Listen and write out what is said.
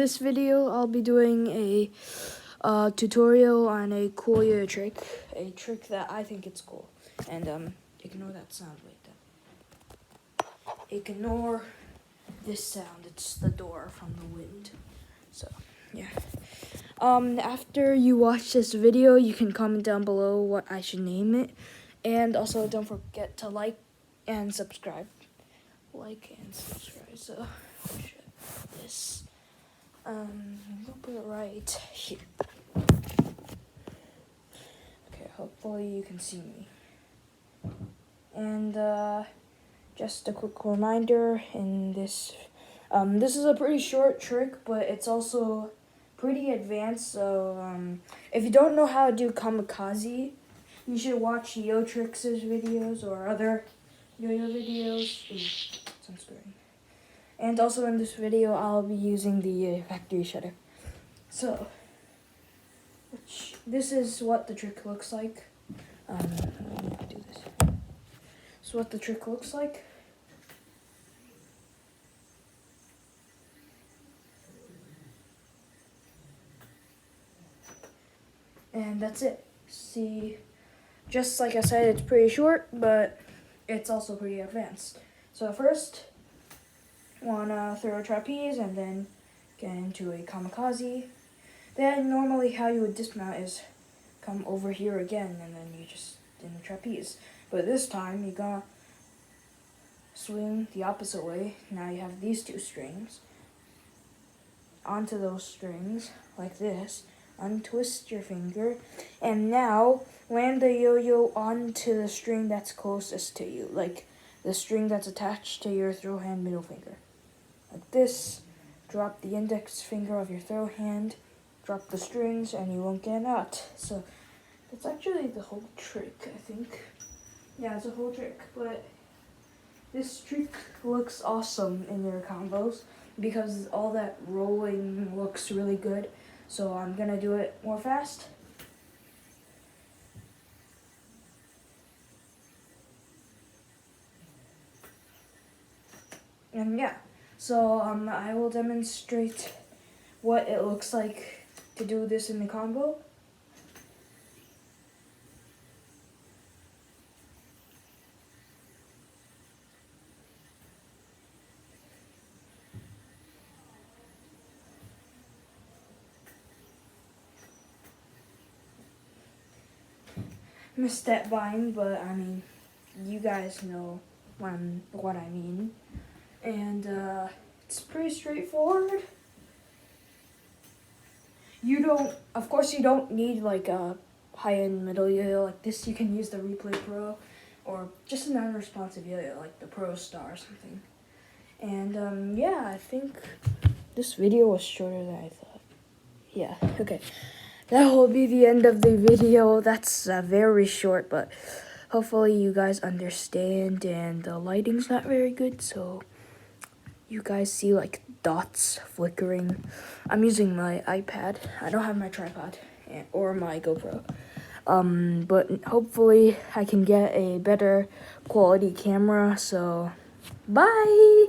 this video, I'll be doing a tutorial on a cool trick, a trick that I think it's cool. And ignore that sound like that. Ignore this sound. It's the door from the wind. So yeah. After you watch this video, you can comment down below what I should name it, and also don't forget to like and subscribe. Like and subscribe. So this. I'll put it right here. Okay, hopefully you can see me. And just a quick reminder in this, this is a pretty short trick, but it's also pretty advanced. So if you don't know how to do kamikaze, you should watch Yotrix's videos or other yo-yo videos. Ooh, sunscreen. And also in this video, I'll be using the factory shutter. So, this is what the trick looks like. Let me do this. This is what the trick looks like. And that's it. See, just like I said, it's pretty short, but it's also pretty advanced. So first, wanna throw a trapeze and then get into a kamikaze. Then normally how you would dismount is come over here again and then you just in the trapeze. But this time you gotta swing the opposite way. Now you have these two strings. Onto those strings like this. Untwist your finger and now land the yo-yo onto the string that's closest to you, like the string that's attached to your throw hand middle finger. Like this, drop the index finger of your throw hand, drop the strings, and you won't get out. So that's actually the whole trick, I think. Yeah, it's a whole trick, but this trick looks awesome in your combos because all that rolling looks really good. So I'm gonna do it more fast. And yeah. So I will demonstrate what it looks like to do this in the combo. Missed that vine, but I mean, you guys know what I mean. And it's pretty straightforward. Of course you don't need like a high-end middle yo-yo like this. You can use the Replay Pro or just an unresponsive yo-yo like the Pro Star or something. And yeah, I think this video was shorter than I thought. Yeah, okay. That will be the end of the video. That's very short, but hopefully you guys understand, and the lighting's not very good, so you guys see like dots flickering. I'm using my iPad. I don't have my tripod or my GoPro. But hopefully I can get a better quality camera, so bye!